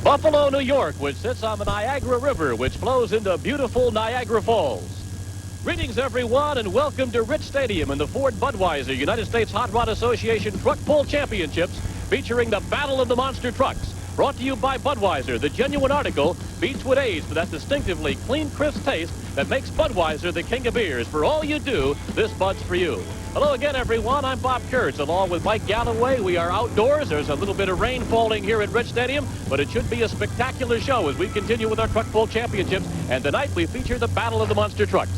Buffalo, New York, which sits on the Niagara River, which flows into beautiful Niagara Falls. Greetings, everyone, and welcome to Rich Stadium in the Ford Budweiser United States Hot Rod Association Truck Pull Championships, featuring the Battle of the Monster Trucks. Brought to you by Budweiser, the genuine article, beats with age for that distinctively clean, crisp taste that makes Budweiser the king of beers. For all you do, this Bud's for you. Hello again, everyone. I'm Bob Kurtz, along with Mike Galloway. We are outdoors. There's a little bit of rain falling here at Rich Stadium, but it should be a spectacular show as we continue with our Truck Pull Championships. And tonight we feature the Battle of the Monster Trucks.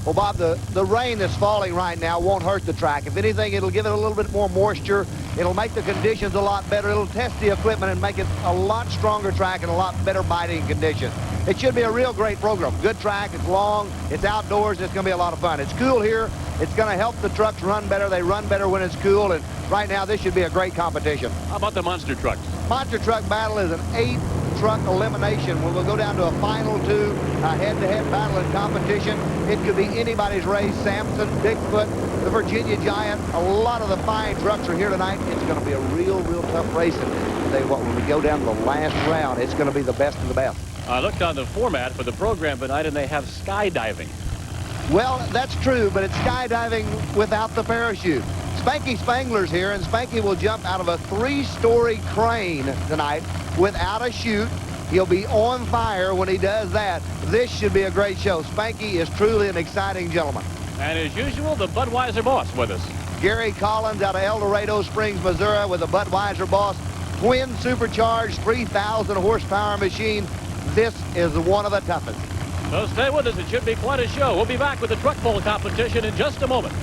Well, Bob, the rain that's falling right now won't hurt the track. If anything, it'll give it a little bit more moisture. It'll make the conditions a lot better. It'll test the equipment and make it a lot stronger track and a lot better biting conditions. It should be a real great program. Good track, it's long, it's outdoors, it's going to be a lot of fun. It's cool here. It's going to help the trucks run better. They run better when it's cool, and right now this should be a great competition. How about the Monster Trucks? Monster Truck Battle is an 8-truck elimination. We'll go down to a final 2, a head-to-head battle in competition. It could be anybody's race. Samson, Bigfoot, the Virginia Giant. A lot of the fine trucks are here tonight. It's going to be a real tough race. And I'll tell you what, when we go down to the last round, it's going to be the best of the best. I looked on the format for the program tonight, and they have skydiving. Well, that's true, but it's skydiving without the parachute. Spanky Spangler's here, and Spanky will jump out of a 3-story crane tonight without a chute. He'll be on fire when he does that. This should be a great show. Spanky is truly an exciting gentleman. And as usual, the Budweiser Boss with us. Gary Collins out of El Dorado Springs, Missouri, with a Budweiser Boss twin supercharged 3,000 horsepower machine. This is one of the toughest. So stay with us. It should be quite a show. We'll be back with the truck pull competition in just a moment.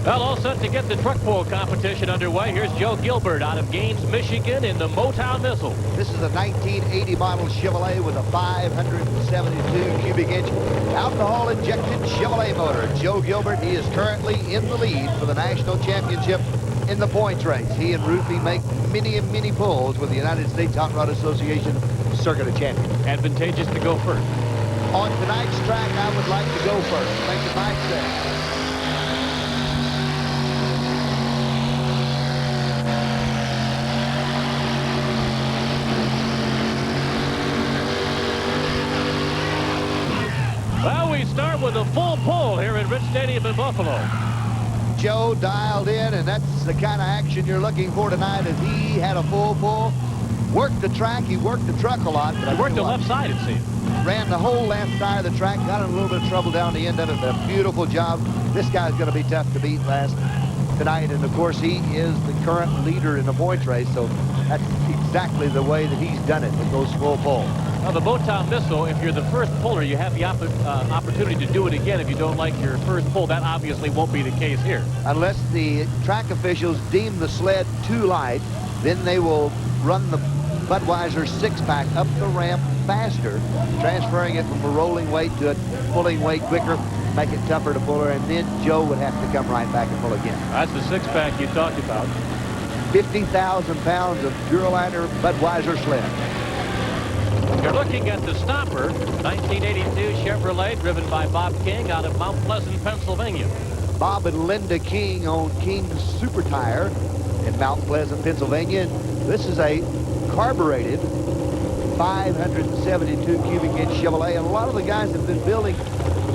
Well, all set to get the truck pull competition underway. Here's Joe Gilbert out of Gaines, Michigan in the Motown Missile. This is a 1980 model Chevrolet with a 572 cubic inch alcohol-injected Chevrolet motor. Joe Gilbert, he is currently in the lead for the national championship in the points race. He and Rufy make many pulls with the United States Hot Rod Association Circuit of Champions. Advantageous to go first. On tonight's track, I would like to go first. Thank you, Mike said. Well, we start with a full pull here at Rich Stadium in Buffalo. Joe dialed in, and that's the kind of action you're looking for tonight, as he had a full pull. Worked the track, he worked the truck a lot. But he worked the left side, it seemed. Ran the whole left side of the track, got in a little bit of trouble down the end of it. A beautiful job. This guy's going to be tough to beat tonight, and of course he is the current leader in the points race, so that's exactly the way that he's done it with those full pulls. Now, the Motown Missile, if you're the first puller, you have the opportunity to do it again if you don't like your first pull. That obviously won't be the case here. Unless the track officials deem the sled too light, then they will run the Budweiser 6-pack up the ramp faster, transferring it from a rolling weight to a pulling weight quicker, make it tougher to pull her, and then Joe would have to come right back and pull again. That's the 6-pack you talked about. 50,000 pounds of Duraliner Budweiser sled. You're looking at the Stomper, 1982 Chevrolet, driven by Bob King out of Mount Pleasant, Pennsylvania. Bob and Linda King own King's Super Tire in Mount Pleasant, Pennsylvania. This is a carbureted 572 cubic inch Chevrolet, and a lot of the guys have been building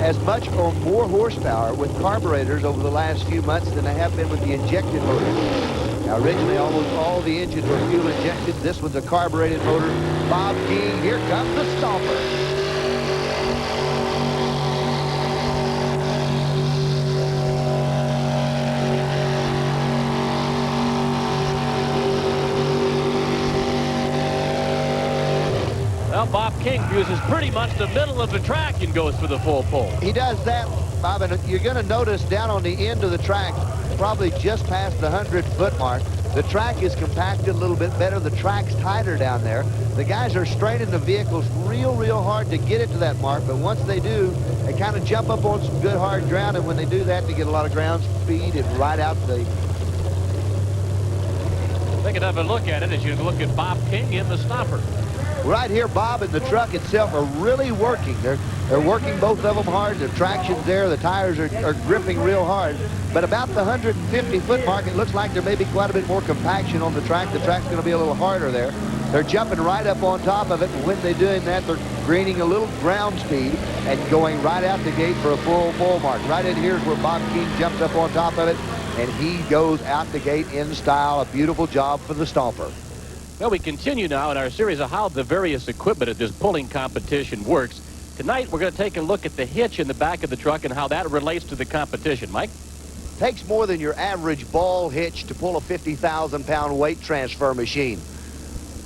as much or more horsepower with carburetors over the last few months than they have been with the injected motors. Now, originally, almost all the engines were fuel injected. This one's a carbureted motor. Bob King, here comes the Stomper. Well, Bob King uses pretty much the middle of the track and goes for the full pull. He does that, Bob, and you're going to notice down on the end of the track, probably just past the 100-foot mark, the track is compacted a little bit better. The track's tighter down there. The guys are straining the vehicles real hard to get it to that mark, but once they do, they kind of jump up on some good hard ground, and when they do that, they get a lot of ground speed and ride out the... Take another look at it as you look at Bob King in the Stomper. Right here, Bob and the truck itself are really working. They're working both of them hard. The traction's there. The tires are gripping real hard. But about the 150-foot mark, it looks like there may be quite a bit more compaction on the track. The track's going to be a little harder there. They're jumping right up on top of it, and when they're doing that, they're gaining a little ground speed and going right out the gate for a full mark. Right in here is where Bob King jumps up on top of it, and he goes out the gate in style. A beautiful job for the Stomper. Well, we continue now in our series of how the various equipment at this pulling competition works. Tonight, we're going to take a look at the hitch in the back of the truck and how that relates to the competition. Mike? Takes more than your average ball hitch to pull a 50,000-pound weight transfer machine.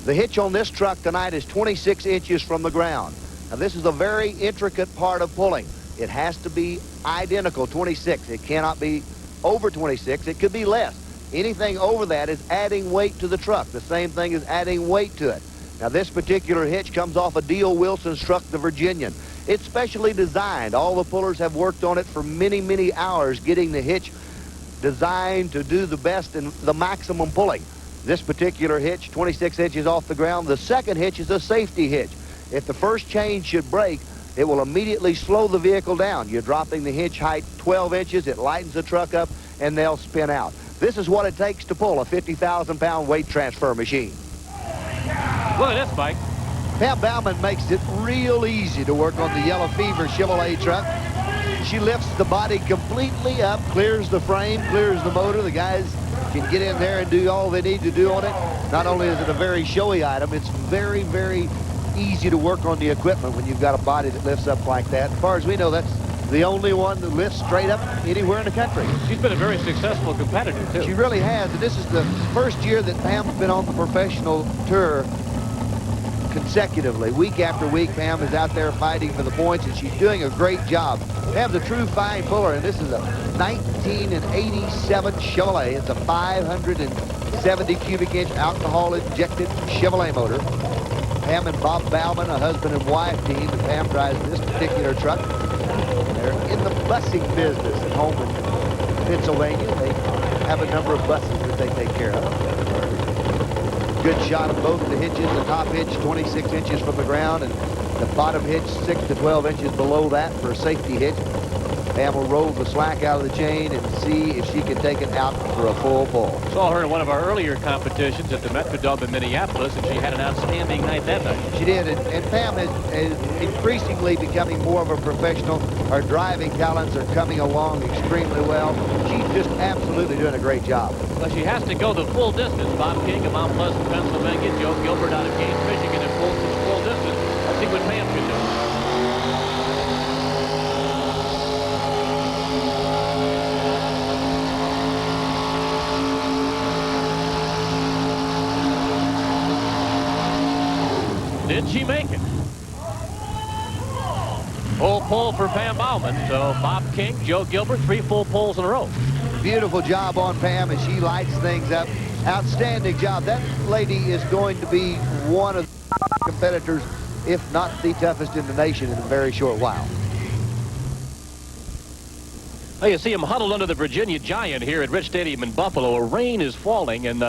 The hitch on this truck tonight is 26 inches from the ground. Now, this is a very intricate part of pulling. It has to be identical, 26. It cannot be over 26. It could be less. Anything over that is adding weight to the truck. The same thing is adding weight to it. Now, this particular hitch comes off a D.O. Wilson's truck, the Virginian. It's specially designed. All the pullers have worked on it for many hours, getting the hitch designed to do the best and the maximum pulling. This particular hitch, 26 inches off the ground. The second hitch is a safety hitch. If the first chain should break, it will immediately slow the vehicle down. You're dropping the hitch height 12 inches. It lightens the truck up, and they'll spin out. This is what it takes to pull a 50,000-pound weight transfer machine. Look at this, Mike. Pam Bauman makes it real easy to work on the Yellow Fever Chevrolet truck. She lifts the body completely up, clears the frame, clears the motor. The guys can get in there and do all they need to do on it. Not only is it a very showy item, it's very easy to work on the equipment when you've got a body that lifts up like that. As far as we know, that's the only one that lifts straight up anywhere in the country. She's been a very successful competitor, too. She really has. And this is the first year that Pam's been on the professional tour consecutively. Week after week, Pam is out there fighting for the points, and she's doing a great job. Pam's a true fine puller, and this is a 1987 Chevrolet. It's a 570 cubic inch alcohol-injected Chevrolet motor. Pam and Bob Bauman, a husband and wife team, and Pam drives this particular truck. They're in the busing business at home in Pennsylvania. They have a number of buses that they take care of. Good shot of both the hitches. The top hitch 26 inches from the ground, and the bottom hitch 6 to 12 inches below that for a safety hitch. Pam will roll the slack out of the chain and see if she can take it out for a full pull. Saw her in one of our earlier competitions at the Metrodome in Minneapolis, and she had an outstanding night that night. She did, and Pam is increasingly becoming more of a professional. Her driving talents are coming along extremely well. She's just absolutely doing a great job. Well, she has to go the full distance. Bob King of Mount Pleasant, Pennsylvania, Joe Gilbert out of Gaines, Michigan, at full distance. Let's see what Pam can do. Did she make it? Full pull for Pam Bauman. So Bob King, Joe Gilbert, 3 full pulls in a row. Beautiful job on Pam, and she lights things up. Outstanding job. That lady is going to be one of the competitors, if not the toughest in the nation, in a very short while. Well, you see him huddled under the Virginia Giant here at Rich Stadium in Buffalo. Rain is falling, and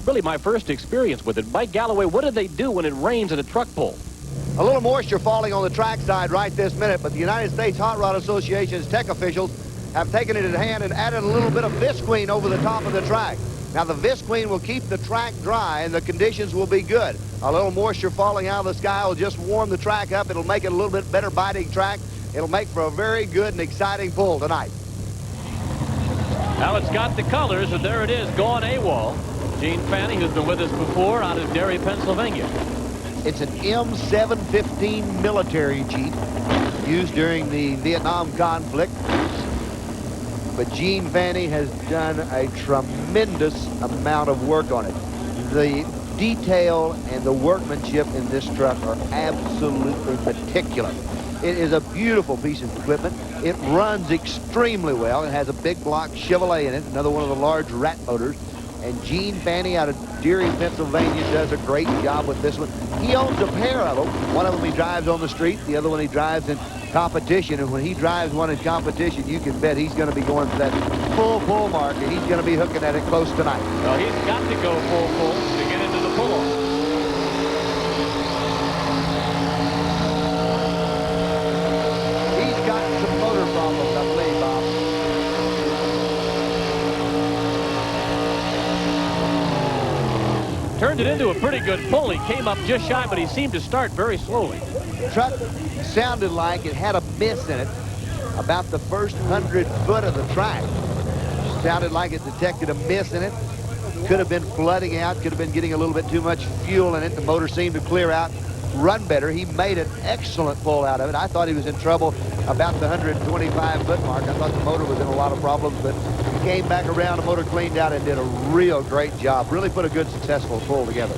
really my first experience with it. Mike Galloway, what do they do when it rains at a truck pull? A little moisture falling on the trackside right this minute, but the United States Hot Rod Association's tech officials have taken it in hand and added a little bit of visqueen over the top of the track. Now, the visqueen will keep the track dry, and the conditions will be good. A little moisture falling out of the sky will just warm the track up. It'll make it a little bit better biting track. It'll make for a very good and exciting pull tonight. Now it's got the colors, and there it is, going AWOL. Gene Fanning, who's been with us before, out of Derry, Pennsylvania. It's an M715 military Jeep used during the Vietnam conflict. But Gene Fanning has done a tremendous amount of work on it. The detail and the workmanship in this truck are absolutely meticulous. It is a beautiful piece of equipment. It runs extremely well. It has a big block Chevrolet in it, another one of the large rat motors. And Gene Fanning out of Derry, Pennsylvania does a great job with this one. He owns a pair of them. One of them he drives on the street. The other one he drives in competition. And when he drives one in competition, you can bet he's going to be going for that full pull mark, and he's going to be hooking at it close tonight. Well, he's got to go full pull to get into the pull-off. turned it into a pretty good pull. He came up just shy, but he seemed to start very slowly. The truck sounded like it had a miss in it about the first 100 foot of the track. Sounded like it detected a miss in it. Could have been flooding out, could have been getting a little bit too much fuel in it. The motor seemed to clear out, run better. He made an excellent pull out of it. I thought he was in trouble about the 125 foot mark. I thought the motor was in a lot of problems, but he came back around, the motor cleaned out and did a real great job. Really put a good successful pull together.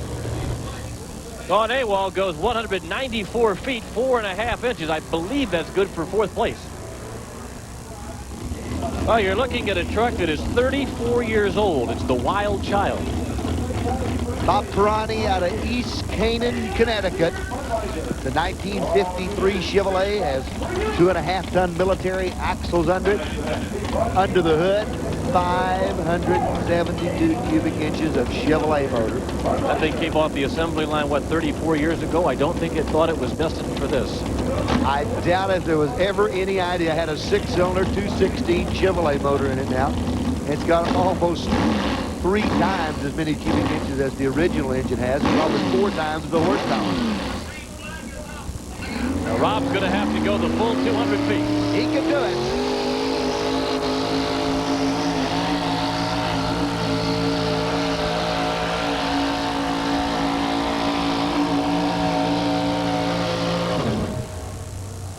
Don Awal goes 194 feet, 4.5 inches. I believe that's good for 4th place. Well, you're looking at a truck that is 34 years old. It's the Wild Child. Bob Pirani out of East Canaan, Connecticut. The 1953 Chevrolet has 2.5-ton military axles under it. Under the hood, 572 cubic inches of Chevrolet motor. That thing came off the assembly line, what, 34 years ago? I don't think it thought it was destined for this. I doubt if there was ever any idea. I had a 6-cylinder, 216 Chevrolet motor in it now. It's got almost 3 times as many cubic inches as the original engine has, and probably 4 times the horsepower. Now, Rob's going to have to go the full 200 feet. He can do it.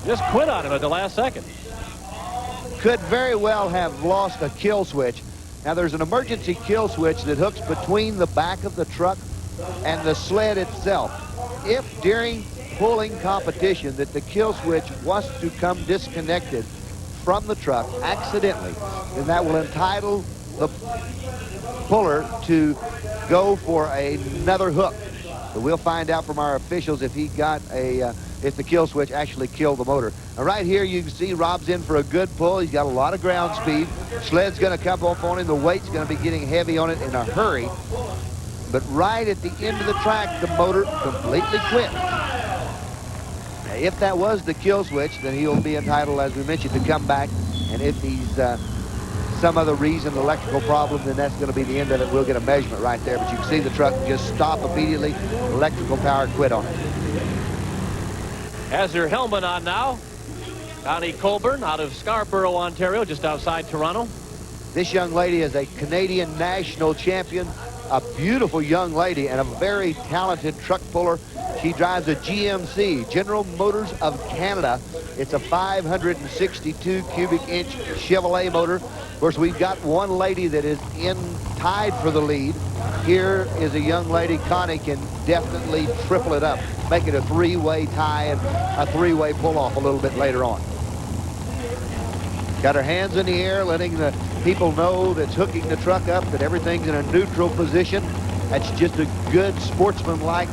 Just quit on him at the last second. Could very well have lost a kill switch. Now, there's an emergency kill switch that hooks between the back of the truck and the sled itself. If during pulling competition that the kill switch was to come disconnected from the truck accidentally, then that will entitle the puller to go for another hook. So we'll find out from our officials if he got if the kill switch actually killed the motor. Now, right here you can see Rob's in for a good pull. He's got a lot of ground speed. Sled's going to come off on him. The weight's going to be getting heavy on it in a hurry. But right at the end of the track, the motor completely quit. Now, if that was the kill switch, then he'll be entitled, as we mentioned, to come back. And if he's some other reason, electrical problem, then that's going to be the end of it. We'll get a measurement right there. But you can see the truck just stop immediately. Electrical power quit on it. Has her helmet on now. Connie Colburn out of Scarborough, Ontario, just outside Toronto. This young lady is a Canadian national champion, a beautiful young lady, and a very talented truck puller. She drives a GMC, General Motors of Canada. It's a 562 cubic inch Chevrolet motor. Of course, we've got one lady that is tied for the lead. Here is a young lady. Connie can definitely triple it up, make it a 3-way tie and a 3-way pull-off a little bit later on. Got her hands in the air, letting the people know that's hooking the truck up that everything's in a neutral position. That's just a good sportsman-like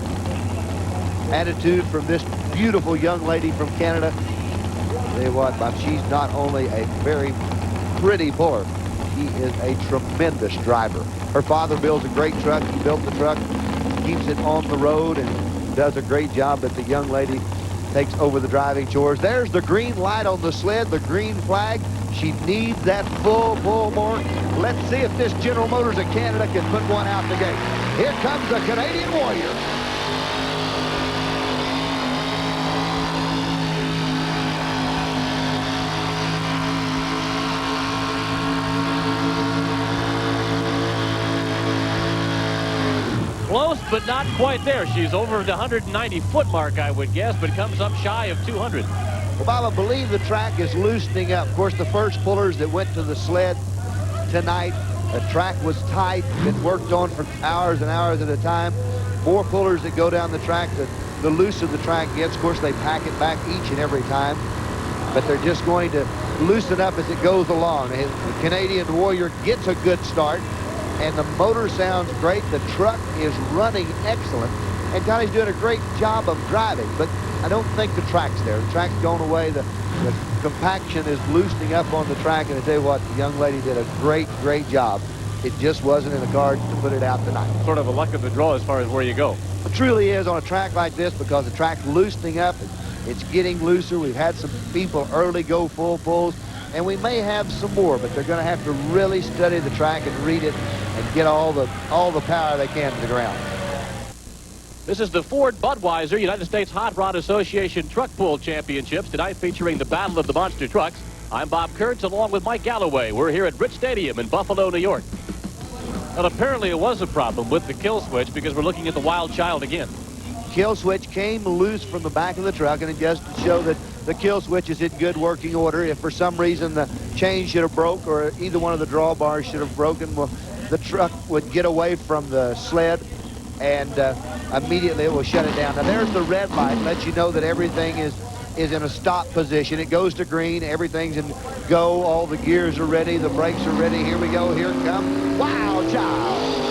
attitude from this beautiful young lady from Canada. Tell you what, Bob, she's not only a very pretty puller, she is a tremendous driver. Her father builds a great truck. He built the truck, keeps it on the road, and does a great job, but the young lady takes over the driving chores. There's the green light on the sled, the green flag. She needs that full pull more. Let's see if this General Motors of Canada can put one out the gate. Here comes the Canadian Warrior. Close, but not quite there. She's over the 190-foot mark, I would guess, but comes up shy of 200. Well, Bob, I believe the track is loosening up. Of course, the first pullers that went to the sled tonight, the track was tight, been worked on for hours and hours at a time. More pullers that go down the track, the looser the track gets. Of course, they pack it back each and every time, but they're just going to loosen up as it goes along. The Canadian Warrior gets a good start, and the motor sounds great. The truck is running excellent, and Connie's doing a great job of driving, but I don't think the track's there. The track's going away. The compaction is loosening up on the track, and I tell you what, the young lady did a great, great job. It just wasn't in the cards to put it out tonight. Sort of a luck of the draw as far as where you go. It truly is on a track like this, because the track's loosening up. It's getting looser. We've had some people early go full pulls, and we may have some more, but they're going to have to really study the track and read it and get all the power they can to the ground. This is the Ford Budweiser United States Hot Rod Association Truck Pull Championships, tonight featuring the Battle of the Monster Trucks. I'm Bob Kurtz along with Mike Galloway. We're here at Rich Stadium in Buffalo, New York. Well, apparently it was a problem with the kill switch because we're looking at the Wild Child again. Kill switch came loose from the back of the truck, and it just showed that the kill switch is in good working order. If for some reason the chain should have broke or either one of the drawbars should have broken, well, the truck would get away from the sled and immediately it will shut it down. Now there's the red light, lets you know that everything is in a stop position. It goes to green, everything's in go, all the gears are ready, the brakes are ready. Here we go, here comes Wild Child.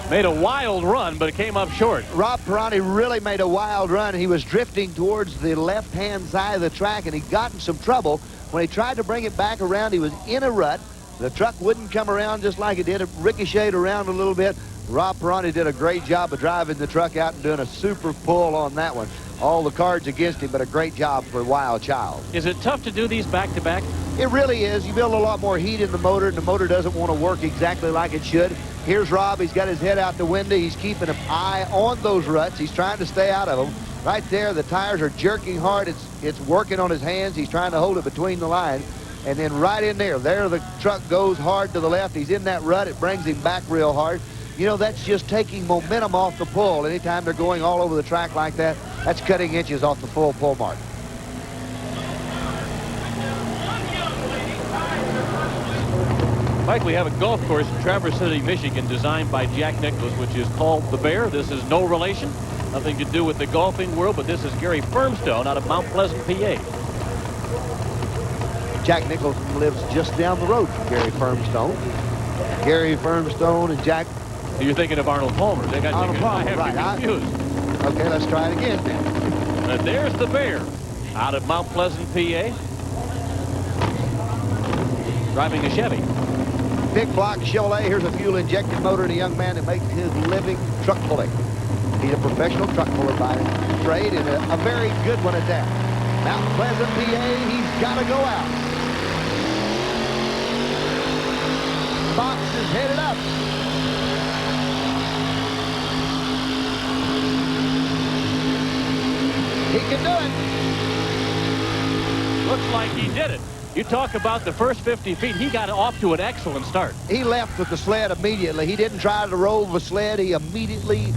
Made a wild run, but it came up short. Rob Perrone really made a wild run. He was drifting towards the left-hand side of the track, and he got in some trouble. When he tried to bring it back around, he was in a rut. The truck wouldn't come around just like it did. It ricocheted around a little bit. Rob Perrone did a great job of driving the truck out and doing a super pull on that one. All the cards against him, but a great job for Wild Child. Is it tough to do these back-to-back? It really is. You build a lot more heat in the motor, and the motor doesn't want to work exactly like it should. Here's Rob. He's got his head out the window. He's keeping an eye on those ruts. He's trying to stay out of them. Right there, the tires are jerking hard. It's working on his hands. He's trying to hold it between the lines. And then right in there, the truck goes hard to the left. He's in that rut. It brings him back real hard. You know, that's just taking momentum off the pull. Anytime they're going all over the track like that, that's cutting inches off the full pull mark. Mike, we have a golf course in Traverse City, Michigan, designed by Jack Nicklaus, which is called the Bear. This is no relation, nothing to do with the golfing world, but this is Gary Firmstone out of Mount Pleasant, PA. Jack Nicklaus lives just down the road from Gary Firmstone. Gary Firmstone and Jack. You're thinking of Arnold Palmer. They got Arnold Palmer, I have you confused. Okay, let's try it again then. And there's the Bear out of Mount Pleasant, PA, driving a Chevy. Big block Chevrolet. Here's a fuel-injected motor and a young man that makes his living truck pulling. He's a professional truck puller by trade and a very good one at that. Mount Pleasant, PA, he's got to go out. Box is headed up. He can do it. Looks like he did it. You talk about the first 50 feet. He got off to an excellent start. He left with the sled immediately. He didn't try to roll the sled. He immediately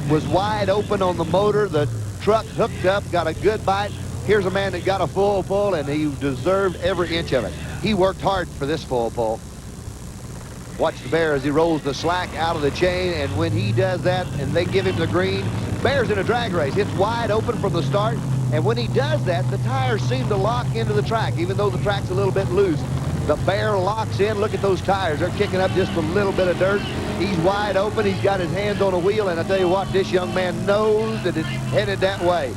was wide open on the motor. The truck hooked up, got a good bite. Here's a man that got a full pull, and he deserved every inch of it. He worked hard for this full pull. Watch the Bear as he rolls the slack out of the chain, and when he does that and they give him the green, Bear's in a drag race. It's wide open from the start. And when he does that, the tires seem to lock into the track, even though the track's a little bit loose. The Bear locks in. Look at those tires. They're kicking up just a little bit of dirt. He's wide open. He's got his hands on a wheel, and I tell you what, this young man knows that it's headed that way.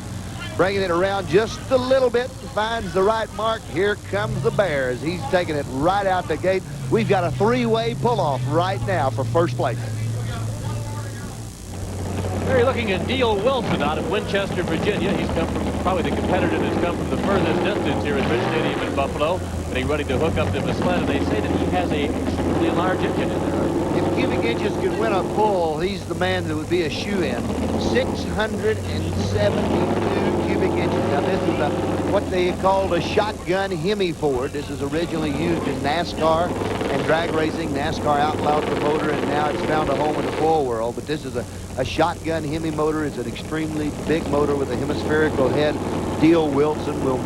Bringing it around just a little bit, finds the right mark. Here comes the Bear as he's taking it right out the gate. We've got a three-way pull-off right now for first place. There you're looking at Neil Wilson out of Winchester, Virginia. He's come from, probably the competitor that's come from the furthest distance here at Rich Stadium in Buffalo. Getting ready to hook up to the sled, and they say that he has a extremely large engine in there. If cubic inches could win a pull, he's the man that would be a shoe-in. 672 cubic inches. Now, this is what they called a shotgun Hemi Ford. This is originally used in NASCAR and drag racing. NASCAR outlawed the motor, and now it's found a home in the full world. But this is a shotgun Hemi motor. It's an extremely big motor with a hemispherical head. Neil Wilson will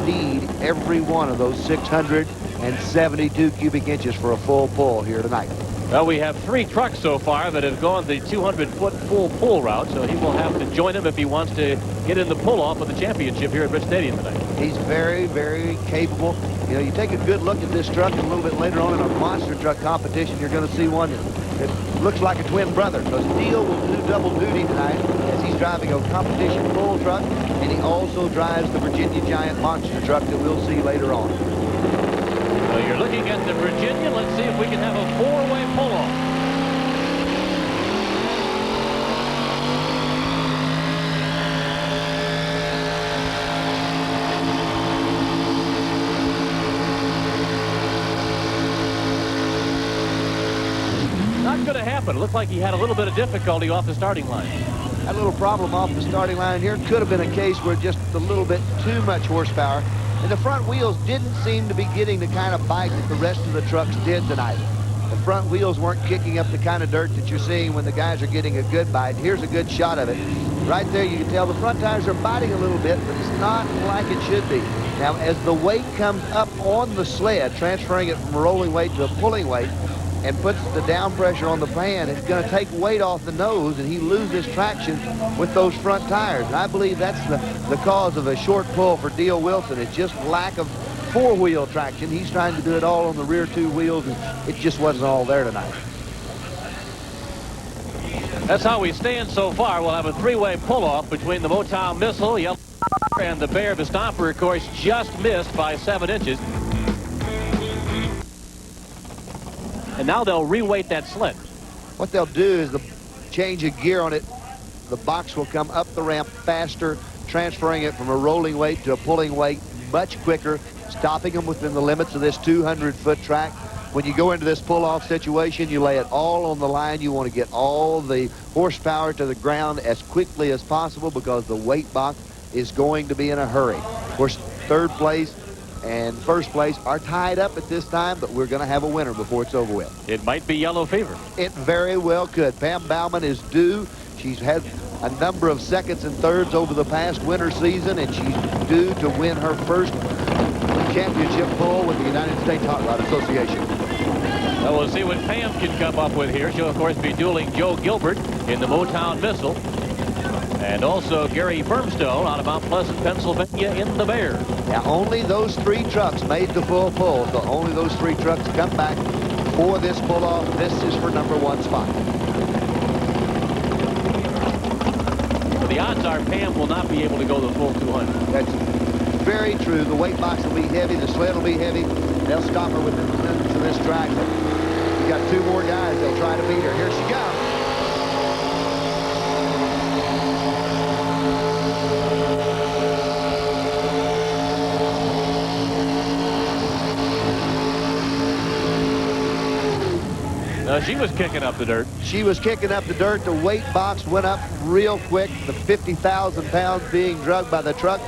need every one of those 672 cubic inches for a full pull here tonight. Well, we have 3 trucks so far that have gone the 200-foot full pull route, so he will have to join them if he wants to get in the pull-off of the championship here at Rich Stadium tonight. He's very, very capable. You know, you take a good look at this truck, and a little bit later on in a monster truck competition, you're going to see one that looks like a twin brother, because Neil will do double duty tonight as he's driving a competition full truck, and he also drives the Virginia Giant monster truck that we'll see later on. So you're looking at the Virginia. Let's see if we can have a 4-way pull-off. happened? It looked like he had a little bit of difficulty off the starting line. Had a little problem off the starting line here. Could have been a case where just a little bit too much horsepower. And the front wheels didn't seem to be getting the kind of bite that the rest of the trucks did tonight. The front wheels weren't kicking up the kind of dirt that you're seeing when the guys are getting a good bite. Here's a good shot of it. Right there, you can tell the front tires are biting a little bit, but it's not like it should be. Now, as the weight comes up on the sled, transferring it from a rolling weight to a pulling weight, and puts the down pressure on the pan, it's going to take weight off the nose, and he loses traction with those front tires. And I believe that's the cause of a short pull for Dale Wilson. It's just lack of four-wheel traction. He's trying to do it all on the rear two wheels, and it just wasn't all there tonight. That's how we stand so far. We'll have a three-way pull-off between the Motown Missile, Yellow and the Bear. The Stomper, of course, just missed by 7 inches. And now they'll reweight that sled. What they'll do is the change of gear on it. The box will come up the ramp faster, transferring it from a rolling weight to a pulling weight much quicker, stopping them within the limits of this 200-foot track. When you go into this pull-off situation, you lay it all on the line. You want to get all the horsepower to the ground as quickly as possible because the weight box is going to be in a hurry. Of course, third place and first place are tied up at this time, but we're going to have a winner before it's over with. It might be Yellow Fever. It very well could. Pam Bauman is due. She's had a number of seconds and thirds over the past winter season, and she's due to win her first championship pull with the United States Hot Rod Association. Well, we'll see what Pam can come up with here. She'll, of course, be dueling Joe Gilbert in the Motown Missile. And also Gary Firmstone out of Mount Pleasant, Pennsylvania in the Bear. Now, only those 3 trucks made the full pull, so only those 3 trucks come back for this pull-off. This is for #1 spot. Well, the odds are Pam will not be able to go the full 200. That's very true. The weight box will be heavy. The sled will be heavy. They'll stop her within the limits of this track. But we got 2 more guys. They'll try to beat her. Here she comes. She was kicking up the dirt. She was kicking up the dirt. The weight box went up real quick. The 50,000 pounds being drugged by the truck.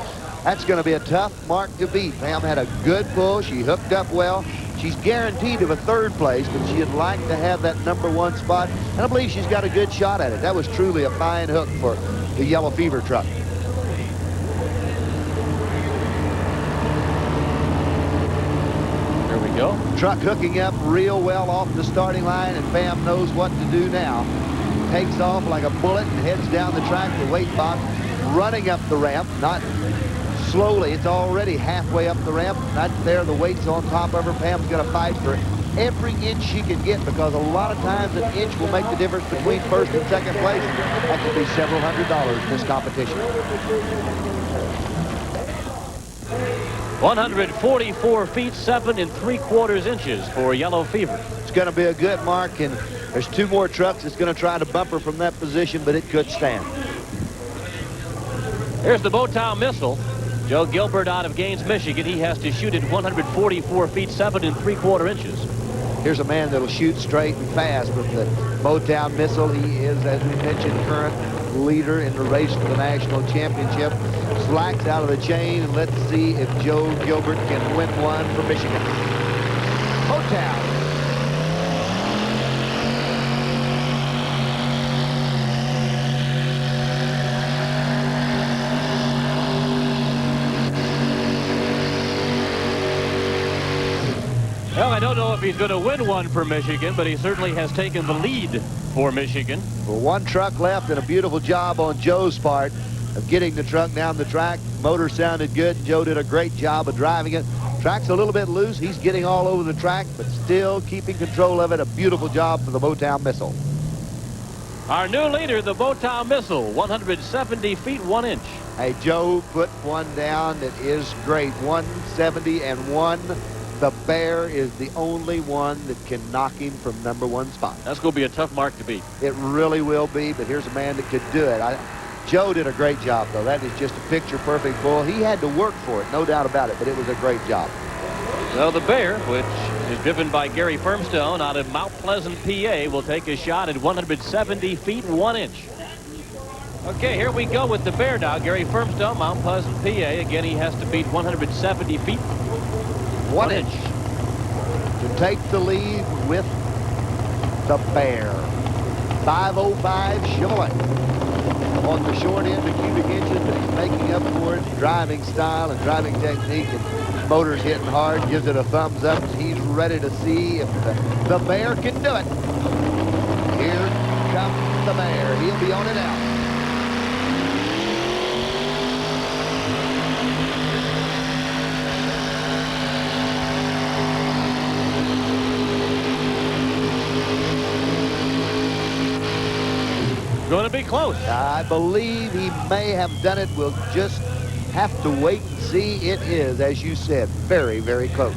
That's going to be a tough mark to beat. Pam had a good pull. She hooked up well. She's guaranteed of a 3rd place, but she'd like to have that #1 spot. And I believe she's got a good shot at it. That was truly a fine hook for the Yellow Fever truck. There we go. Truck hooking up real well off the starting line, and Pam knows what to do now. Takes off like a bullet and heads down the track. The weight box running up the ramp, not slowly. It's already halfway up the ramp. Not there. The weight's on top of her. Pam's going to fight for every inch she can get because a lot of times an inch will make the difference between 1st and 2nd place. That could be several $100s in this competition. 144 feet 7 3/4 inches for Yellow Fever. It's going to be a good mark, and there's 2 more trucks that's going to try to bump her from that position, but it could stand. Here's the Motown Missile. Joe Gilbert out of Gaines, Michigan. He has to shoot at 144 feet 7 3/4 inches. Here's a man that'll shoot straight and fast with the Motown Missile. He is, as we mentioned, current leader in the race for the national championship. Slacks out of the chain, and let's see if Joe Gilbert can win one for Michigan. Motown. Well, I don't know if he's going to win one for Michigan, but he certainly has taken the lead for Michigan. Well, 1 truck left, and a beautiful job on Joe's part of getting the truck down the track. Motor sounded good. Joe did a great job of driving it. Track's a little bit loose. He's getting all over the track, but still keeping control of it. A beautiful job for the Motown Missile. Our new leader, the Motown Missile, 170 feet 1 inch. Hey, Joe put one down that is great. 170 and 1. The Bear is the only one that can knock him from #1 spot. That's going to be a tough mark to beat. It really will be, but here's a man that could do it. Joe did a great job, though. That is just a picture-perfect pull. He had to work for it, no doubt about it, but it was a great job. So the Bear, which is driven by Gary Firmstone out of Mount Pleasant, PA, will take a shot at 170 feet 1 inch. Okay, here we go with the Bear now. Gary Firmstone, Mount Pleasant, PA. Again, he has to beat 170 feet 1 inch to take the lead with the Bear. 505 Chevrolet. On the short end of cubic inches, but he's making up for it. Driving style and driving technique, and motor's hitting hard. Gives it a thumbs up. He's ready to see if the Bear can do it. Here comes the Bear. He'll be on it out. Going to be close. I believe he may have done it. We'll just have to wait and see. It is, as you said, very, very close.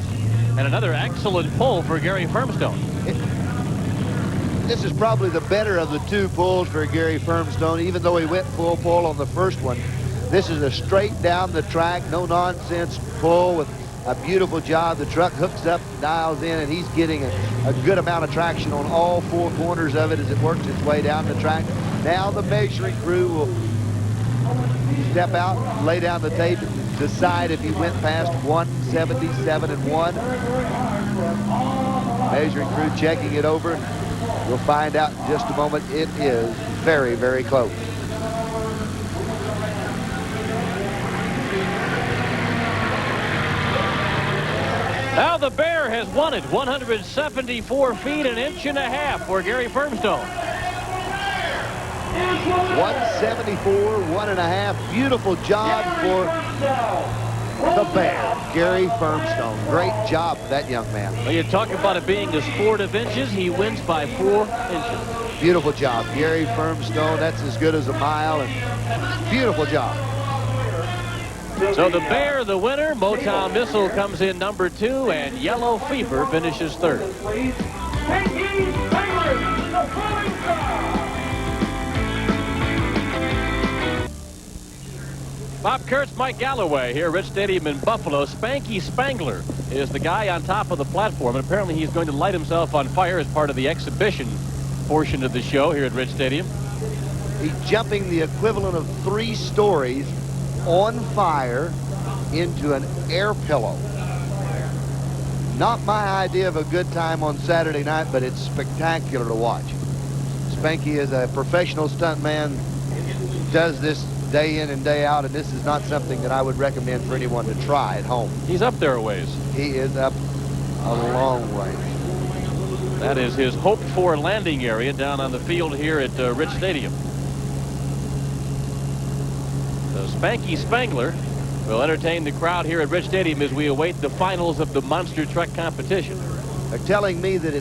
And another excellent pull for Gary Firmstone. This is probably the better of the two pulls for Gary Firmstone, even though he went full pull on the first one. This is a straight down the track, no nonsense pull with a beautiful job. The truck hooks up, dials in, and he's getting a good amount of traction on all four corners of it as it works its way down the track. Now the measuring crew will step out, lay down the tape, and decide if he went past 177 and 1. Measuring crew checking it over. We'll find out in just a moment. It is very, very close. Now the Bear has won it. 174 feet, 1.5 inches for Gary Firmstone. 174, 1.5. Beautiful job for the Bear, Gary Firmstone. Great job for that young man. Well, you talk about it being a sport of inches. He wins by 4 inches. Beautiful job, Gary Firmstone. That's as good as a mile, and beautiful job. So the Bear, the winner. Motown Missile comes in number 2, and Yellow Fever finishes 3rd. Spanky Spangler, the Falling Star. Bob Kurtz, Mike Galloway here at Rich Stadium in Buffalo. Spanky Spangler is the guy on top of the platform, and apparently he's going to light himself on fire as part of the exhibition portion of the show here at Rich Stadium. He's jumping the equivalent of 3 stories on fire into an air pillow. Not my idea of a good time on Saturday night, but it's spectacular to watch. Spanky is a professional stuntman, does this day in and day out, and this is not something that I would recommend for anyone to try at home. He's up there a ways. He is up a long way. That is his hoped-for landing area down on the field here at Rich Stadium. So Spanky Spangler will entertain the crowd here at Rich Stadium as we await the finals of the monster truck competition. They're telling me that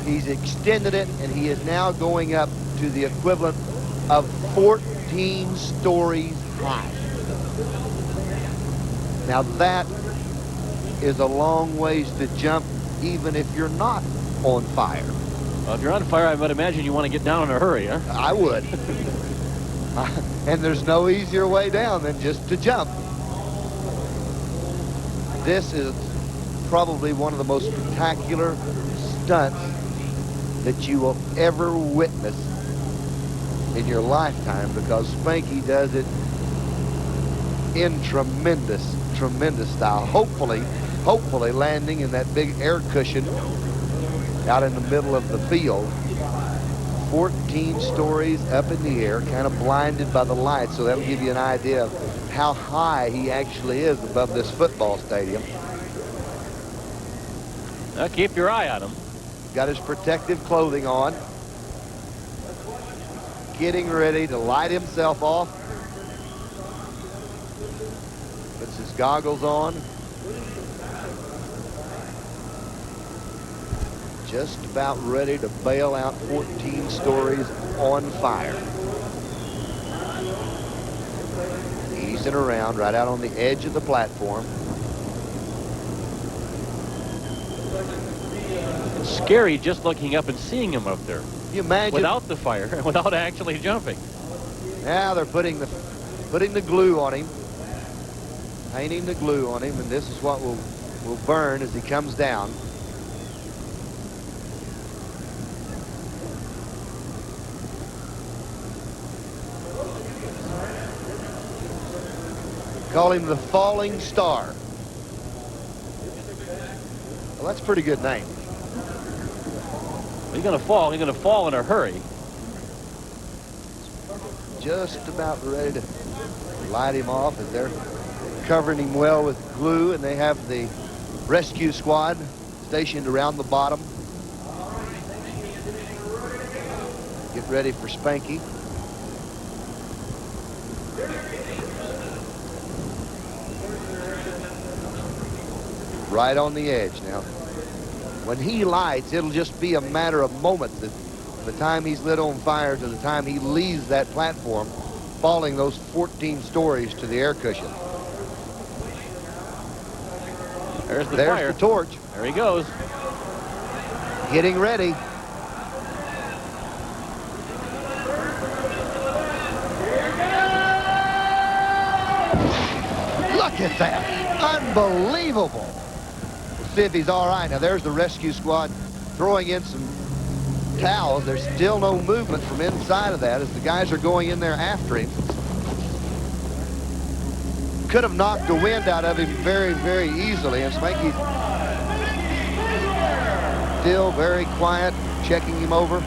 he's extended it, and he is now going up to the equivalent of 14 stories high. Now that is a long ways to jump, even if you're not on fire. Well, if you're on fire, I would imagine you want to get down in a hurry, huh? I would. And there's no easier way down than just to jump. This is probably one of the most spectacular stunts that you will ever witness in your lifetime, because Spanky does it in tremendous style. Hopefully landing in that big air cushion out in the middle of the field. 14 stories up in the air, kind of blinded by the lights, so that'll give you an idea of how high he actually is above this football stadium. Now keep your eye on him. Got his protective clothing on. Getting ready to light himself off. Puts his goggles on. Just about ready to bail out 14 stories on fire. Easing around right out on the edge of the platform. It's scary just looking up and seeing him up there. Can you imagine? Without the fire, without actually jumping. Now they're putting the glue on him. Painting the glue on him, and this is what will will burn as he comes down. Call him the Falling Star. Well, that's a pretty good name. He's going to fall. He's going to fall in a hurry. Just about ready to light him off as they're covering him well with glue, and they have the rescue squad stationed around the bottom. Get ready for Spanky. Right on the edge now. When he lights, it'll just be a matter of moments. From the time he's lit on fire to the time he leaves that platform, falling those 14 stories to the air cushion. There's the There's fire. the torch. There he goes. Getting ready. Look at that. Unbelievable. We'll see if he's all right. Now there's the rescue squad throwing in some towels. There's still no movement from inside of that as the guys are going in there after him. Could have knocked the wind out of him very, very easily. And Spanky's still very quiet, checking him over.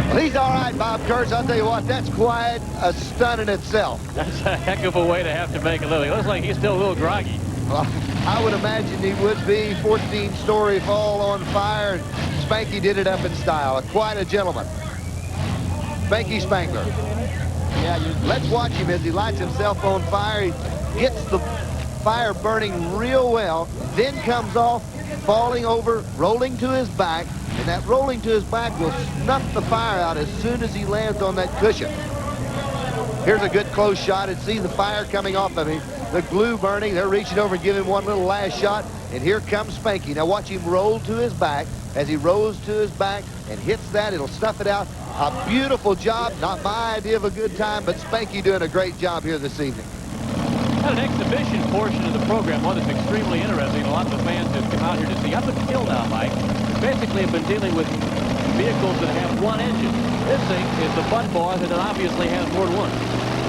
Well, he's all right, Bob Kurtz. I'll tell you what, that's quite a stunt in itself. That's a heck of a way to have to make a living. Looks like he's still a little groggy. Well, I would imagine he would be. 14-story fall on fire. Spanky did it up in style. Quite a gentleman. Spanky Spangler. Yeah, let's watch him as he lights himself on fire. He gets the fire burning real well, then comes off, falling over, rolling to his back, and that rolling to his back will snuff the fire out as soon as he lands on that cushion. Here's a good close shot and see the fire coming off of him. The glue burning. They're reaching over and giving him one little last shot. And here comes Spanky. Now watch him roll to his back. As he rolls to his back and hits that, it'll stuff it out. A beautiful job. Not my idea of a good time, but Spanky doing a great job here this evening. Had an exhibition portion of the program, one that's extremely interesting. A lot of the fans have come out here to see. Up until now, Mike, basically have been dealing with vehicles that have one engine. This thing is the Bud Boss, and it obviously has more than one.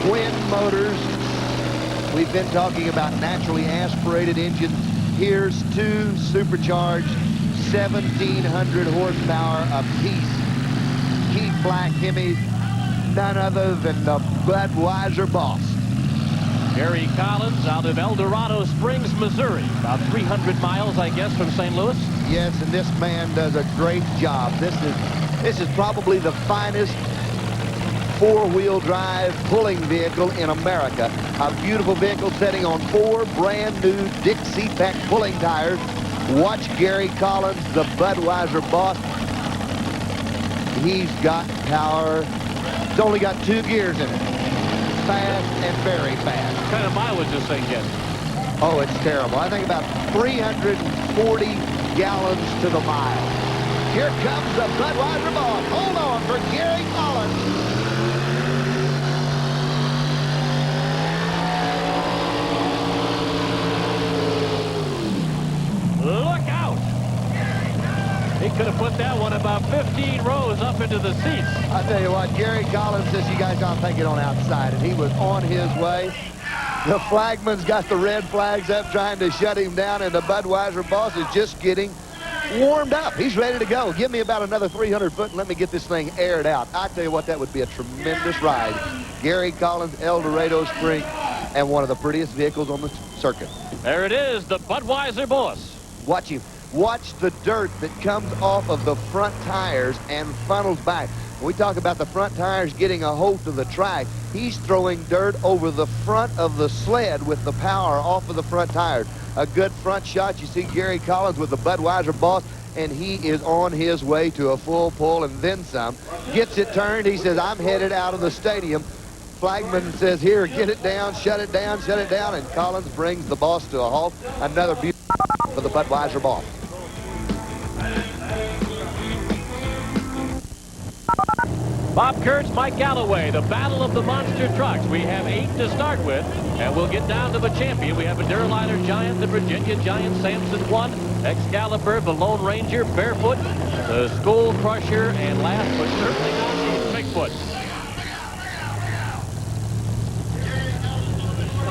Twin motors. We've been talking about naturally aspirated engines. Here's two supercharged 1,700 horsepower apiece. Keith Black Hemis, none other than the Budweiser Boss. Gary Collins out of El Dorado Springs, Missouri. About 300 miles, I guess, from St. Louis. Yes, and this man does a great job. This is probably the finest four-wheel drive pulling vehicle in America. A beautiful vehicle sitting on 4 brand new Dixie Peck pulling tires. Watch Gary Collins, the Budweiser Boss. He's got power. It's only got 2 gears in it. Fast and very fast. What kind of mileage this thing gets? Oh, it's terrible. I think about 340 gallons to the mile. Here comes the Budweiser Boss. Hold on for Gary Collins. Look out! He could have put that one about 15 rows up into the seats. I tell you what, Gary Collins says you guys don't take it on outside, and he was on his way. The flagman's got the red flags up trying to shut him down, and the Budweiser Boss is just getting warmed up. He's ready to go. Give me about another 300 foot and let me get this thing aired out. I tell you what, that would be a tremendous ride. Gary Collins, El Dorado Spring, and one of the prettiest vehicles on the circuit. There it is, the Budweiser Boss. Watch him. Watch the dirt that comes off of the front tires and funnels back. When we talk about the front tires getting a hold of the track, he's throwing dirt over the front of the sled with the power off of the front tires. A good front shot. You see Gary Collins with the Budweiser Boss, and he is on his way to a full pull and then some. Gets it turned. He says, I'm headed out of the stadium. Flagman says, here, get it down, shut it down, and Collins brings the Boss to a halt. Another beautiful for the Budweiser Boss. Bob Kurtz, Mike Galloway, the battle of the monster trucks. We have 8 to start with, and we'll get down to the champion. We have a Duraliner Giant, the Virginia Giant, Samson 1, Excalibur, the Lone Ranger, Barefoot, the Skull Crusher, and last but certainly not least, Bigfoot.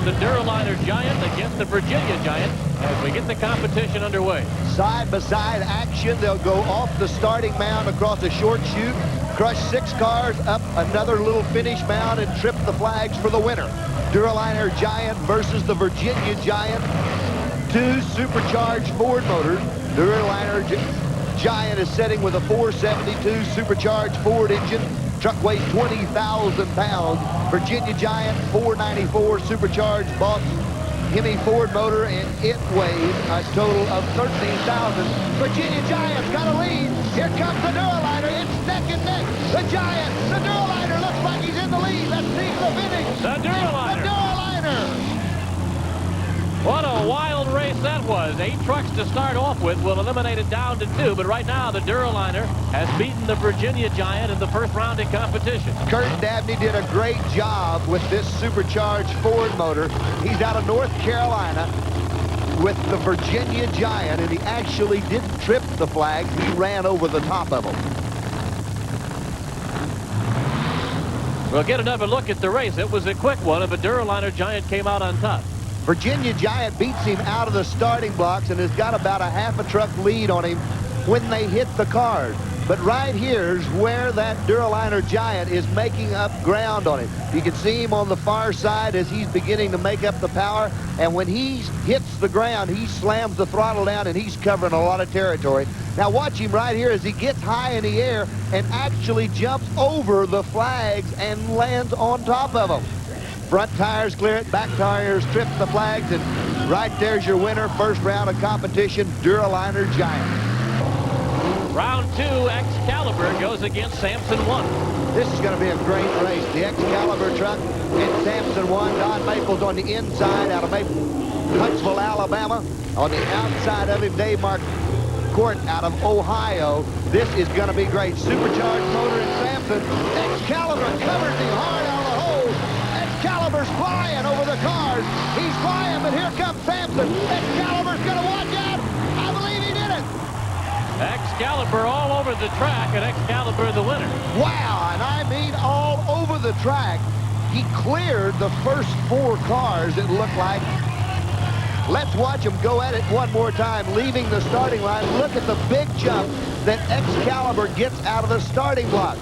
The Duraliner Giant against the Virginia Giant as we get the competition underway. Side-by-side action. They'll go off the starting mound across a short chute, crush 6 cars up another little finish mound, and trip the flags for the winner. Duraliner Giant versus the Virginia Giant. 2 supercharged Ford motors. Duraliner Giant is setting with a 472 supercharged Ford engine. Truck weighs 20,000 pounds. Virginia Giant 494 supercharged Boss Hemi Ford motor, and it weighs a total of 13,000. Virginia Giant's got a lead. Here comes the Duraliner. It's neck and neck. The Giant, the Duraliner looks like he's in the lead. Let's see the finish. The Duraliner. The Duraliner. What a wild race that was. 8 trucks to start off with. We'll eliminate it down to 2, but right now the Duraliner has beaten the Virginia Giant in the first round of competition. Kurt Dabney did a great job with this supercharged Ford motor. He's out of North Carolina with the Virginia Giant, and he actually didn't trip the flags. He ran over the top of them. We'll get another look at the race. It was a quick one, and the Duraliner Giant came out on top. Virginia Giant beats him out of the starting blocks and has got about a half a truck lead on him when they hit the cars. But right here's where that Duraliner Giant is making up ground on him. You can see him on the far side as he's beginning to make up the power. And when he hits the ground, he slams the throttle down and he's covering a lot of territory. Now watch him right here as he gets high in the air and actually jumps over the flags and lands on top of them. Front tires clear it, back tires trip the flags, and right there's your winner. First round of competition, Duraliner Giant. Round 2, Excalibur goes against Samson 1. This is going to be a great race. The Excalibur truck and Samson 1. Don Maples on the inside out of Huntsville, Alabama. On the outside of him, Dave Marquardt out of Ohio. This is going to be great. Supercharged motor in Samson. Excalibur covers him hard out of the hole. Excalibur's flying over the cars. He's flying, but here comes Samson. Excalibur's going to watch out. I believe he did it. Excalibur all over the track, and Excalibur the winner. Wow, and I mean all over the track. He cleared the first 4 cars, it looked like. Let's watch him go at it one more time, leaving the starting line. Look at the big jump that Excalibur gets out of the starting block.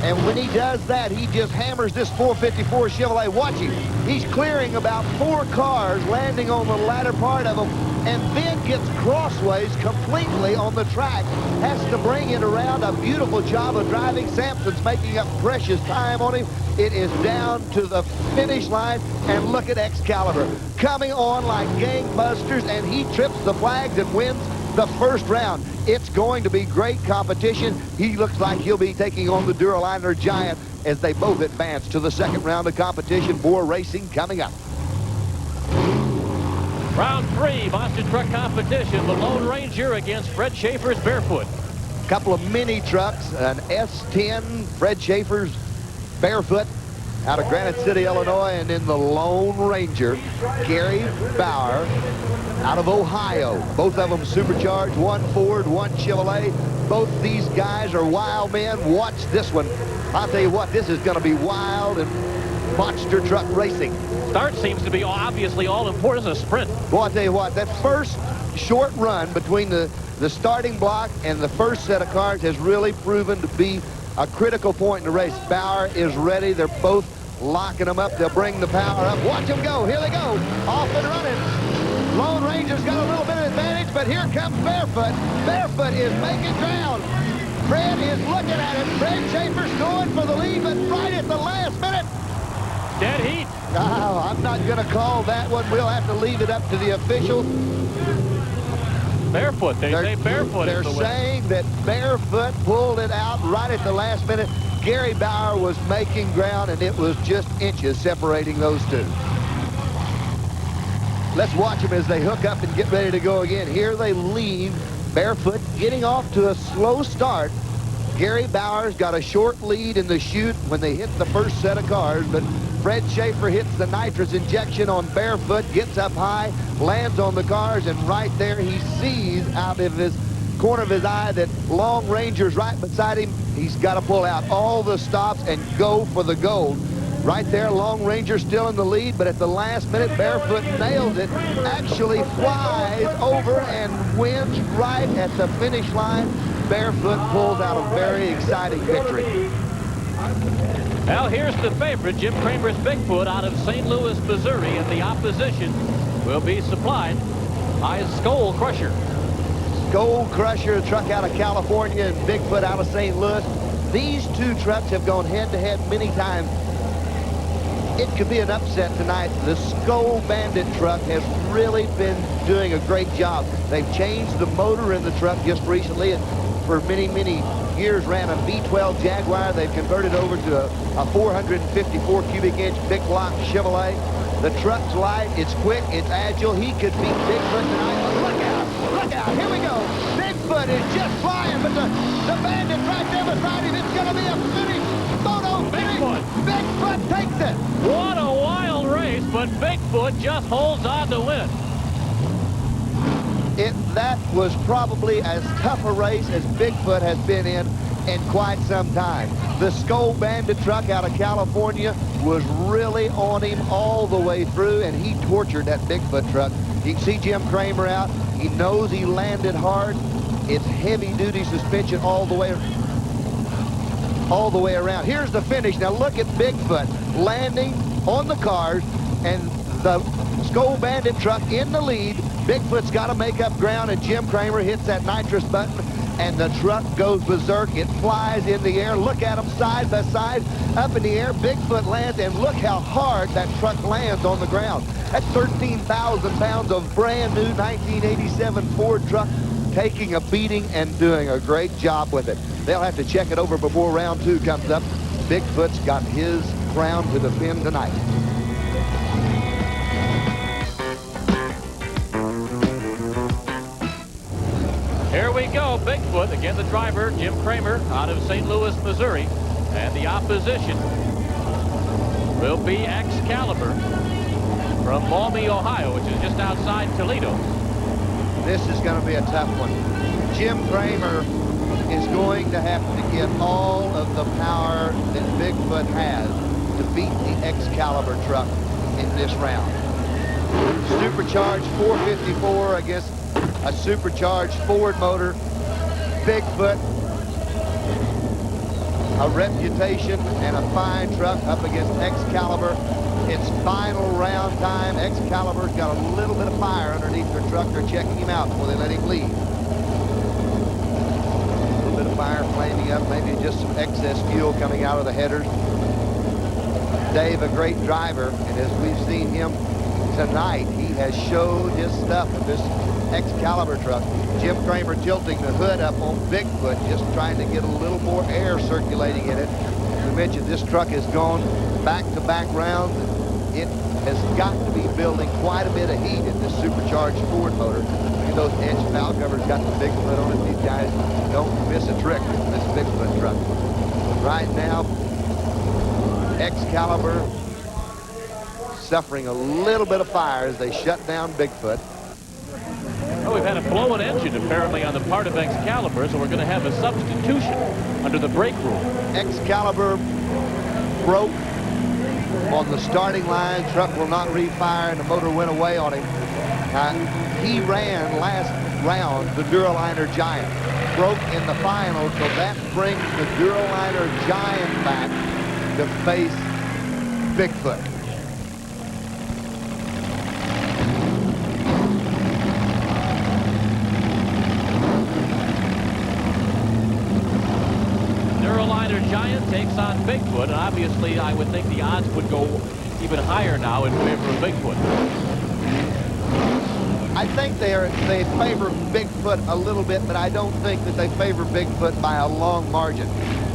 And when he does that, he just hammers this 454 Chevrolet. Watch him. He's clearing about 4 cars, landing on the latter part of them, and then gets crossways completely on the track. Has to bring it around. A beautiful job of driving. Samson's making up precious time on him. It is down to the finish line, and look at Excalibur coming on like gangbusters, and he trips the flags and wins the first round. It's going to be great competition. He looks like he'll be taking on the Duraliner Giant as they both advance to the second round of competition. More racing coming up. Round 3, monster truck competition. The Lone Ranger against Fred Schaefer's Barefoot. Couple of mini trucks, an S10 Fred Schaefer's Barefoot out of Granite City, Illinois, and then the Lone Ranger, Gary Bauer, out of Ohio. Both of them supercharged, one Ford, one Chevrolet. Both these guys are wild men. Watch this one. I'll tell you what, this is going to be wild and monster truck racing. Start seems to be obviously all important as a sprint. Well, I'll tell you what, that first short run between the starting block and the first set of cars has really proven to be a critical point in the race. Bauer is ready. They're both locking them up. They'll bring the power up. Watch them go. Here they go. Off and running. Lone Ranger's got a little bit of advantage, but here comes Barefoot. Barefoot is making ground. Fred is looking at it. Fred Schaefer's going for the lead, but right at the last minute. Dead heat. No, I'm not going to call that one. We'll have to leave it up to the officials. Barefoot. They say Barefoot is the winner. They're saying that Barefoot pulled it out right at the last minute. Gary Bauer was making ground, and it was just inches separating those two. Let's watch them as they hook up and get ready to go again. Here they leave. Barefoot getting off to a slow start. Gary Bowers got a short lead in the chute when they hit the first set of cars, but Fred Schaefer hits the nitrous injection on barefoot, gets up high, lands on the cars, and right there he sees out of his corner of his eye that Long Ranger's right beside him. He's got to pull out all the stops and go for the gold. Right there, Long Ranger still in the lead, but at the last minute, Barefoot nails it, actually flies over and wins right at the finish line. Barefoot pulls out a very exciting victory. Now here's the favorite, Jim Kramer's Bigfoot out of St. Louis, Missouri, and the opposition will be supplied by Skull Crusher. Skull Crusher, truck out of California, and Bigfoot out of St. Louis. These two trucks have gone head-to-head many times. It could be an upset tonight. The Skull Bandit truck has really been doing a great job. They've changed the motor in the truck just recently. It, for many, many years, ran a V12 Jaguar. They've converted over to a 454 cubic inch big block Chevrolet. The truck's light, it's quick, it's agile. He could beat Bigfoot tonight. But look out, look out, here we go. Bigfoot is just flying, but the Bandit's right there beside him. It's gonna be a finish, photo finish. Bigfoot takes it. What a wild race, but Bigfoot just holds on to win. That was probably as tough a race as Bigfoot has been in quite some time. The Skull Bandit truck out of California was really on him all the way through, and he tortured that Bigfoot truck. You can see Jim Kramer out. He knows he landed hard. It's heavy-duty suspension all the way around. Here's the finish. Now look at Bigfoot landing on the cars, and the Skull Bandit truck in the lead. Bigfoot's got to make up ground, and Jim Kramer hits that nitrous button, and the truck goes berserk. It flies in the air. Look at them side by side, up in the air. Bigfoot lands, and look how hard that truck lands on the ground. That's 13,000 pounds of brand new 1987 Ford truck taking a beating and doing a great job with it. They'll have to check it over before round two comes up. Bigfoot's got his crown to defend tonight. Here we go, Bigfoot, again the driver, Jim Kramer, out of St. Louis, Missouri. And the opposition will be Excalibur from Maumee, Ohio, which is just outside Toledo. This is going to be a tough one. Jim Kramer is going to have to get all of the power that Bigfoot has to beat the Excalibur truck in this round. Supercharged 454 against a supercharged Ford motor. Bigfoot, a reputation and a fine truck up against Excalibur. It's final round time. Excalibur's got a little bit of fire underneath their truck. They're checking him out before they let him leave. A little bit of fire flaming up, maybe just some excess fuel coming out of the headers. Dave, a great driver, and as we've seen him tonight, he has showed his stuff with this Excalibur truck. Jim Kramer tilting the hood up on Bigfoot, just trying to get a little more air circulating in it. As we mentioned, this truck has gone back-to-back rounds. It has got to be building quite a bit of heat in this supercharged Ford motor. Look at those edge valve covers got the Bigfoot on it. These guys don't miss a trick with this Bigfoot truck. Right now, Excalibur suffering a little bit of fire as they shut down Bigfoot. Well, we've had a blown engine apparently on the part of Excalibur, so we're going to have a substitution under the brake rule. Excalibur broke on the starting line. Truck will not refire, and the motor went away on him. He ran last round the Duraliner Giant. Broke in the final, so that brings the Duraliner Giant back to face Bigfoot. Giant takes on Bigfoot, and obviously I would think the odds would go even higher now in favor of Bigfoot. I think they favor Bigfoot a little bit, but I don't think that they favor Bigfoot by a long margin.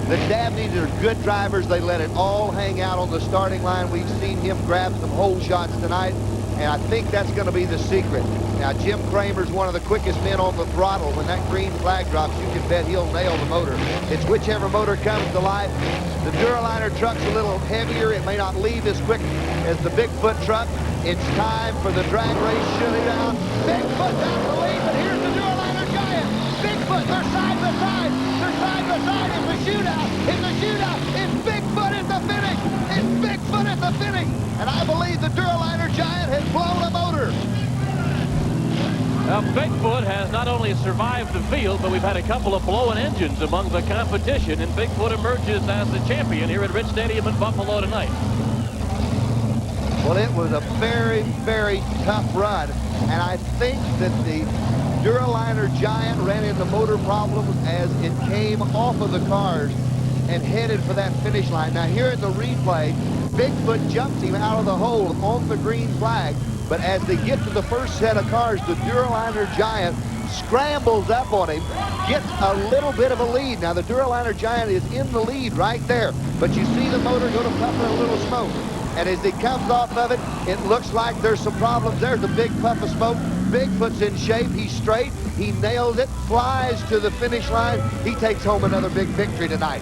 The Dabneys are good drivers. They let it all hang out on the starting line. We've seen him grab some hole shots tonight. And I think that's going to be the secret. Now, Jim Kramer's one of the quickest men on the throttle. When that green flag drops, you can bet he'll nail the motor. It's whichever motor comes to life. The Duraliner truck's a little heavier. It may not leave as quick as the Bigfoot truck. It's time for the drag race shootout. Bigfoot's out the lead, but here's the Duraliner Giant. Bigfoot, they're side by side. They're side by side. It's a shootout. It's a shootout. It's Bigfoot at the finish. It's Bigfoot at the finish. And I believe the Duraliner Giant has blown a motor. Now, Bigfoot has not only survived the field, but we've had a couple of blowing engines among the competition, and Bigfoot emerges as the champion here at Rich Stadium in Buffalo tonight. Well, it was a very, very tough run, and I think that the Duraliner Giant ran into motor problems as it came off of the cars and headed for that finish line. Now, here in the replay, Bigfoot jumps him out of the hole on the green flag, but as they get to the first set of cars, the Duraliner Giant scrambles up on him, gets a little bit of a lead. Now, the Duraliner Giant is in the lead right there, but you see the motor go to puffing a little smoke. And as he comes off of it, it looks like there's some problems. There's a big puff of smoke. Bigfoot's in shape. He's straight. He nails it, flies to the finish line. He takes home another big victory tonight.